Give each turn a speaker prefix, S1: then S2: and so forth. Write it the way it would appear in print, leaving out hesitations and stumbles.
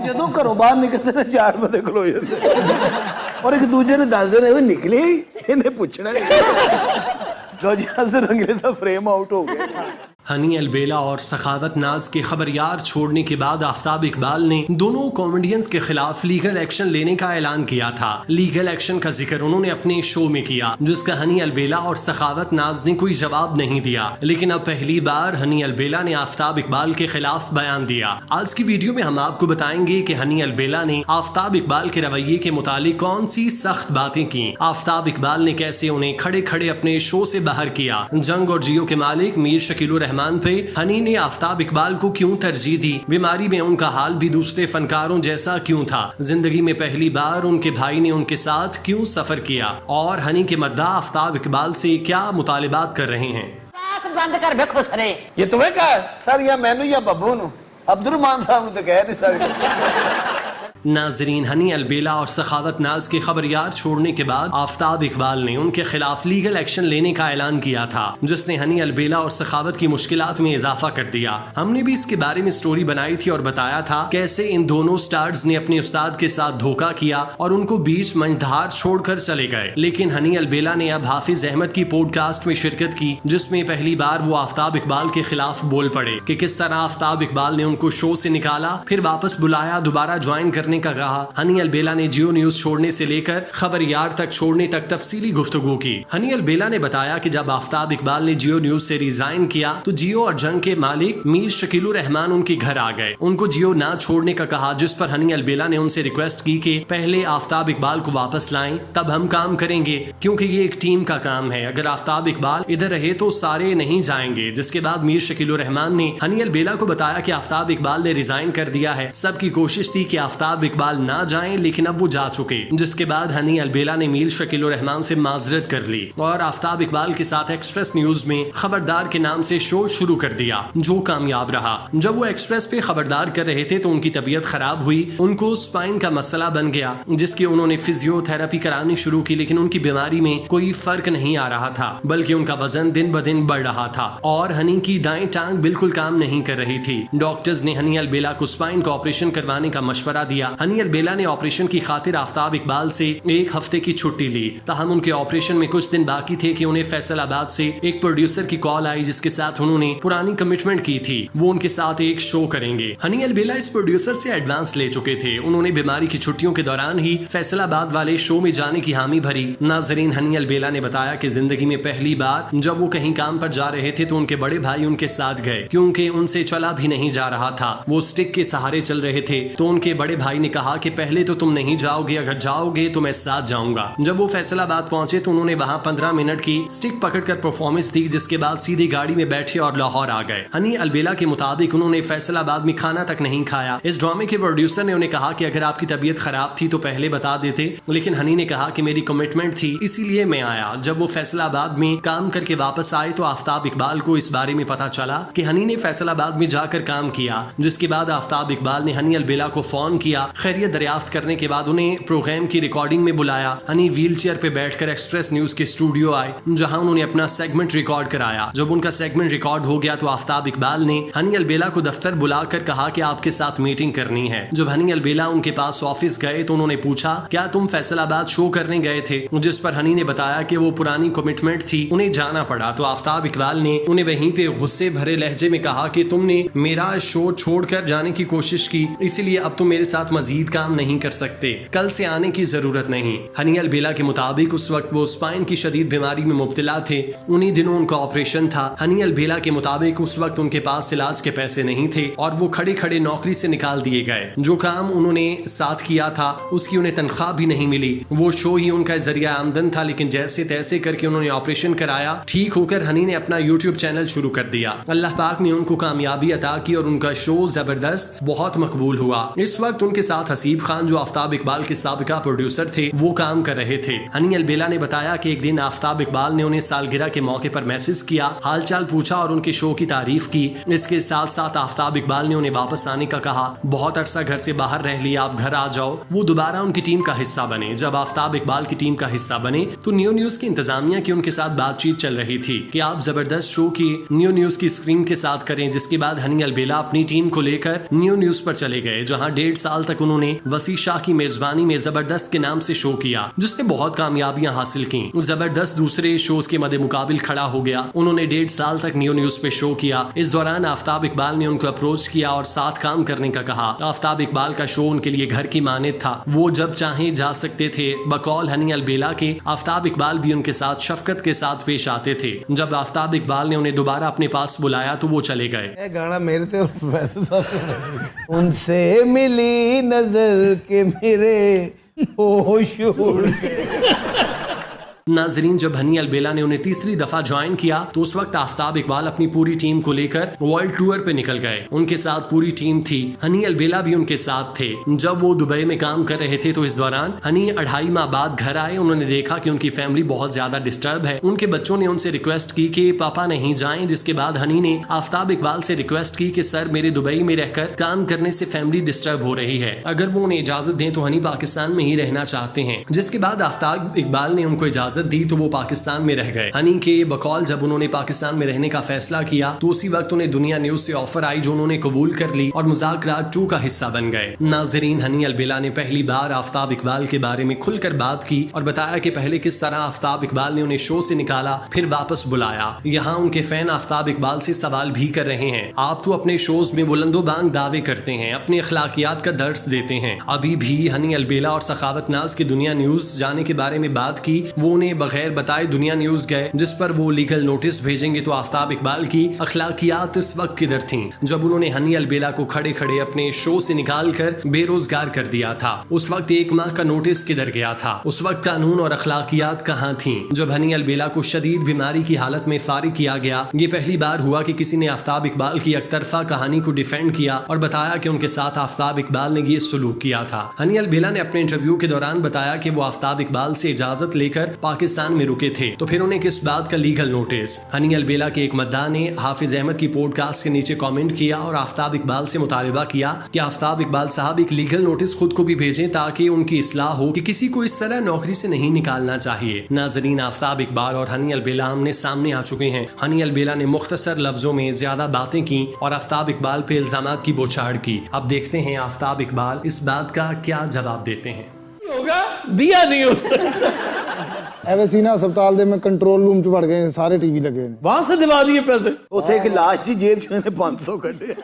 S1: ਜਦੋਂ ਘਰੋਂ ਬਾਹਰ ਨਿਕਲਦੇ ਨੇ ਚਾਰ ਬੰਦੇ ਖਲੋ ਜਾਂਦੇ ਔਰ ਇੱਕ ਦੂਜੇ ਨੇ ਦੱਸਦੇ ਨੇ ਉਹ ਨਿਕਲੇ ਇਹਨੇ ਪੁੱਛਣਾ ਲੋ ਜੀ ਅਸਰ ਰੰਗਲੇ ਦਾ ਫਰੇਮ ਆउट हो गया।
S2: हनी अलबेला और सखावत नाज के खबरयार छोड़ने के बाद आफ्ताब इकबाल ने दोनों कॉमेडियंस के खिलाफ लीगल एक्शन लेने का ऐलान किया था। लीगल एक्शन का जिक्र उन्होंने अपने शो में किया, जिसका हनी अलबेला और सखावत नाज ने कोई जवाब नहीं दिया। लेकिन अब पहली बार हनी अलबेला ने आफ्ताब इकबाल के खिलाफ बयान दिया। आज की वीडियो में हम आपको बताएंगे कि हनी अलबेला ने आफ्ताब इकबाल के रवैये के मुतालिक कौन सी सख्त बातें की, आफ्ताब इकबाल ने कैसे उन्हें खड़े खड़े अपने शो से बाहर किया, जंग और जियो के मालिक मीर शकील रहमान पे हनी ने आफ्ताब इकबाल को क्यों तरजीह दी, बीमारी में उनका हाल भी दूसरे फनकारों जैसा क्यों था, जिंदगी में पहली बार उनके भाई ने उनके साथ क्यों सफर किया और हनी के मद्दाह आफ्ताब इकबाल से क्या मुतालिबात कर रहे हैं।
S3: बंद कर बेखो सरे
S1: ये तुम्हें कहा सर या मैनू या बब्बू नु अब्दुलरहमान साहब ने तो कह नहीं सकते।
S2: नाजरीन, हनी अलबेला और सखावत नाज के खबरयार छोड़ने के बाद आफ्ताब इकबाल ने उनके खिलाफ लीगल एक्शन लेने का ऐलान किया था, जिसने हनी अलबेला और सखावत की मुश्किलात में इजाफा कर दिया। हमने भी इसके बारे में स्टोरी बनाई थी और बताया था कैसे इन दोनों स्टार्स ने अपने उस्ताद के साथ धोखा किया और उनको बीच मंझधार छोड़कर चले गए। लेकिन हनी अलबेला ने अब हाफिज अहमद की पॉडकास्ट में शिरकत की, जिसमें पहली बार वो आफ्ताब इकबाल के खिलाफ बोल पड़े कि किस तरह आफ्ताब इकबाल ने उनको शो से निकाला, फिर वापस बुलाया, दोबारा ज्वाइन करने का कहा। हनी अलबेला ने जियो न्यूज छोड़ने से लेकर खबरयार तक छोड़ने तक तफसीली गुफ्तगू की। हनी अलबेला ने बताया कि जब आफ्ताब इकबाल ने जियो न्यूज से रिजाइन किया तो जियो और जंग के मालिक मीर शकील रहमान उनके घर आ गए, उनको जियो ना छोड़ने का कहा, जिस पर हनी अलबेला ने उनसे रिक्वेस्ट की कि पहले आफ्ताब इकबाल को वापस लाएं, तब हम काम करेंगे, क्योंकि ये एक टीम का काम है, अगर आफ्ताब इकबाल इधर रहे तो सारे नहीं जाएंगे। जिसके बाद मीर शकील रहमान ने हनी अलबेला को बताया कि आफ्ताब इकबाल ने रिजाइन कर दिया है, सबकी कोशिश थी कि आफ्ताब इकबाल ना जाएं, लेकिन अब वो जा चुके। जिसके बाद हनी अलबेला ने मीर शकील रहमान से माजरत कर ली और आफ्ताब इकबाल के साथ एक्सप्रेस न्यूज में खबरदार के नाम से शो शुरू कर दिया, जो कामयाब रहा। जब वो एक्सप्रेस पे खबरदार कर रहे थे तो उनकी तबीयत खराब हुई, उनको स्पाइन का मसला बन गया, जिसकी उन्होंने फिजियोथेरेपी करानी शुरू की, लेकिन उनकी बीमारी में कोई फर्क नहीं आ रहा था, बल्कि उनका वजन दिन ब दिन बढ़ रहा था और हनी की दाएं टांग बिल्कुल काम नहीं कर रही थी। डॉक्टर्स ने हनी अलबेला को स्पाइन का ऑपरेशन करवाने का मशवरा दिया। हनी अलबेला ने ऑपरेशन की खातिर आफ्ताब इकबाल से एक हफ्ते की छुट्टी ली। ताहम उनके ऑपरेशन में कुछ दिन बाकी थे कि उन्हें फैसलाबाद से एक प्रोड्यूसर की कॉल आई, जिसके साथ उन्होंने पुरानी कमिटमेंट की थी, वो उनके साथ एक शो करेंगे। हनी अलबेला इस प्रोड्यूसर से एडवांस ले चुके थे, उन्होंने बीमारी की छुट्टियों के दौरान ही फैसलाबाद वाले शो में जाने की हामी भरी। नाजरीन, हनी अलबेला ने बताया कि जिंदगी में पहली बार जब वो कहीं काम पर जा रहे थे तो उनके बड़े भाई उनके साथ गए, क्योंकि उनसे चला भी नहीं जा रहा था, वो स्टिक के सहारे चल रहे थे। तो उनके बड़े भाई ने कहा कि पहले तो तुम नहीं जाओगे, अगर जाओगे तो मैं साथ जाऊंगा। जब वो फैसलाबाद पहुंचे तो उन्होंने वहां 15 मिनट की स्टिक पकड़कर परफॉर्मेंस दी, जिसके बाद सीधी गाड़ी में बैठे और लाहौर आ गए। हनी अलबेला के मुताबिक उन्होंने फैसलाबाद में खाना तक नहीं खाया। इस ड्रामे के प्रोड्यूसर ने उन्हें कहा कि अगर आपकी तबीयत खराब थी तो पहले बता देते, लेकिन हनी ने कहा कि मेरी कमिटमेंट थी इसीलिए मैं आया। जब वो फैसलाबाद में काम करके वापस आए तो आफ्ताब इकबाल को इस बारे में पता चला कि हनी ने फैसलाबाद में जाकर काम किया। जिसके बाद आफ्ताब इकबाल ने हनी अलबेला को फोन किया, खैरियत दरियाफ्त करने के बाद उन्हें प्रोग्राम की रिकॉर्डिंग में बुलाया। हनी व्हील चेयर पे बैठकर एक्सप्रेस न्यूज के स्टूडियो आए, जहां उन्होंने अपना सेगमेंट रिकॉर्ड कराया। जब उनका सेगमेंट रिकॉर्ड हो गया तो आफ्ताब इकबाल ने हनी अलबेला को दफ्तर बुलाकर कहा कि आपके साथ मीटिंग करनी है। जब हनी अलबेला उनके पास ऑफिस गए तो उन्होंने पूछा, क्या तुम फैसलाबाद शो करने गए थे? जिस पर हनी ने बताया कि वो पुरानी कमिटमेंट थी, उन्हें जाना पड़ा। तो आफ्ताब इकबाल ने उन्हें वहीं पे गुस्से भरे लहजे में कहा कि तुमने मेरा शो छोड़कर जाने की कोशिश की, इसलिए अब तुम मेरे साथ मजीद काम नहीं कर सकते, कल से आने की जरूरत नहीं। हनी अलबेला के मुताबिक उस वक्त वो स्पाइन की शदीद बीमारी में मुब्तला थे, उन्हीं दिनों उनका ऑपरेशन था। हनी अलबेला के मुताबिक उस वक्त उनके पास इलाज के पैसे नहीं थे और वो खड़े खड़े नौकरी से निकाल दिए गए। जो काम उन्होंने साथ किया था उसकी उन्हें तनख्वाह भी नहीं मिली, वो शो ही उनका जरिया आमदन था। लेकिन जैसे तैसे करके उन्होंने ऑपरेशन कराया, ठीक होकर हनी ने अपना यूट्यूब चैनल शुरू कर दिया। अल्लाह पाक ने उनको कामयाबी अता की और उनका शो जबरदस्त बहुत मकबूल हुआ। इस वक्त उनके साथ हसीब खान जो आफ्ताब इकबाल के साबिका प्रोड्यूसर थे वो काम कर रहे थे। हनी अलबेला ने बताया कि एक दिन आफ्ताब इकबाल ने उन्हें सालगिरह के मौके पर मैसेज किया, हालचाल पूछा और उनके शो की तारीफ की। इसके साथ साथ आफ्ताब इकबाल ने उन्हें वापस आने का कहा, बहुत अरसा घर से बाहर रह लिया, आप घर आ जाओ। वो दोबारा उनकी टीम का हिस्सा बने। जब आफ्ताब इकबाल की टीम का हिस्सा बने तो न्यू न्यूज की इंतजामिया की उनके साथ बातचीत चल रही थी कि आप जबरदस्त शो की न्यू न्यूज की स्क्रीन के साथ करें। जिसके बाद हनी अलबेला अपनी टीम को लेकर न्यू न्यूज पर चले गए, जहां 1.5 साल तक तक उन्होंने वसी शाह की मेजबानी में जबरदस्त के नाम से शो किया, जिसने बहुत कामयाबियां हासिल की। जबरदस्त दूसरे शोज के मद्दे मुकाबिल खड़ा हो गया। उन्होंने 1.5 साल तक न्यू न्यूज पे शो किया। इस दौरान आफ्ताब इकबाल ने उनको अप्रोच किया और साथ काम करने का कहा। आफ्ताब इकबाल का शो उनके लिए घर की मानद था, वो जब चाहे जा सकते थे। बकौल हनी अलबेला के आफ्ताब इकबाल भी उनके साथ शफकत के साथ पेश आते थे। जब आफ्ताब इकबाल ने उन्हें दोबारा अपने पास बुलाया तो वो चले गए।
S1: ये गाना मेरे से उनसे मिली नजर के मेरे होश उड़ गए।
S2: नाजरीन, जब हनी अलबेला ने उन्हें तीसरी दफा ज्वाइन किया तो उस वक्त आफ्ताब इकबाल अपनी पूरी टीम को लेकर वर्ल्ड टूर पे निकल गए। उनके साथ पूरी टीम थी, हनी अलबेला भी उनके साथ थे। जब वो दुबई में काम कर रहे थे तो इस दौरान हनी 2.5 माह बाद घर आए। उन्होंने देखा कि उनकी फैमिली बहुत ज्यादा डिस्टर्ब है। उनके बच्चों ने उनसे रिक्वेस्ट की कि पापा नहीं जाएं, जिसके बाद हनी ने आफ्ताब इकबाल से रिक्वेस्ट की कि सर, मेरे दुबई में रहकर काम करने से फैमिली डिस्टर्ब हो रही है, अगर वो उन्हें इजाजत दें तो हनी पाकिस्तान में ही रहना चाहते हैं। जिसके बाद आफ्ताब इकबाल ने उनको इजाजत दी तो वो पाकिस्तान में रह गए। हनी के बकौल जब उन्होंने पाकिस्तान में रहने का फैसला किया तो उसी वक्त उन्हें दुनिया न्यूज से ऑफर आई, जो उन्होंने कबूल कर ली और मुज़ाकरात 2 का हिस्सा बन गए। नाजरीन, हनी अलबेला ने पहली बार आफ्ताब इकबाल के बारे में खुलकर बात की और बताया कि पहले किस तरह आफ्ताब इकबाल ने उन्हें शो से निकाला, फिर वापस बुलाया। यहाँ उनके फैन आफ्ताब इकबाल से सवाल भी कर रहे हैं, आप तो अपने शोज में बुलंदोबांग दावे करते हैं, अपनी अखलाकियात का दर्स देते हैं, अभी भी हनी अलबेला और सखावत नाज की दुनिया न्यूज जाने के बारे में बात की, वो उन्हें बगैर बताए दुनिया न्यूज गए, जिस पर वो लीगल नोटिस भेजेंगे। तो आफ्ताब इकबाल की अखलाकियात इस वक्त किधर थीं जब उन्होंने हनी अलबेला को खड़े खड़े अपने शो से निकाल कर बेरोजगार कर दिया था? उस वक्त 1 माह का नोटिस किधर गया था? उस वक्त कानून और अखलाकियात कहाँ थीं? जब हनी अलबेला को शदीद बीमारी की हालत में फारिग किया गया, ये पहली बार हुआ कि किसी ने आफ्ताब इकबाल की एकतरफा कहानी को डिफेंड किया और बताया कि उनके साथ आफ्ताब इकबाल ने ये सलूक किया था। हनी अलबेला ने अपने इंटरव्यू के दौरान बताया कि वो आफ्ताब इकबाल से इजाजत लेकर पाकिस्तान में रुके थे, तो फिर उन्हें किस बात का लीगल नोटिस? हनी अलबेला के एक मद्दा ने हाफिज अहमद की पॉडकास्ट के नीचे कमेंट किया और आफ्ताब इकबाल से मुतालबा किया कि आफ्ताब इकबाल साहब एक लीगल नोटिस खुद को भी भेजें ताकि उनकी इस्लाह हो कि किसी को इस तरह नौकरी से नहीं निकालना चाहिए। नाजरीन, आफ्ताब इकबाल और हनी अलबेला आमने सामने आ चुके हैं। हनी अलबेला ने मुख्तसर लफ्जों में ज्यादा बातें की और आफ्ताब इकबाल पे इल्जामात की बौछार की। अब देखते हैं आफ्ताब इकबाल इस बात का क्या जवाब देते हैं।
S4: होगा दिया नहीं होगा।
S5: ਐਵੇਂ ਹਸਪਤਾਲ ਦੇ ਮੈਂ ਕੰਟਰੋਲ ਰੂਮ ਚ ਵੜ ਗਏ, ਸਾਰੇ ਟੀਵੀ ਲੱਗੇ ਨੇ,
S4: वहां से दिवा दिए पैसे।
S1: ਉੱਥੇ ਇੱਕ ਲਾਸ਼ ਦੀ ਜੇਬ ਚ ਇਹਨੇ 500 ਕੱਢੇ।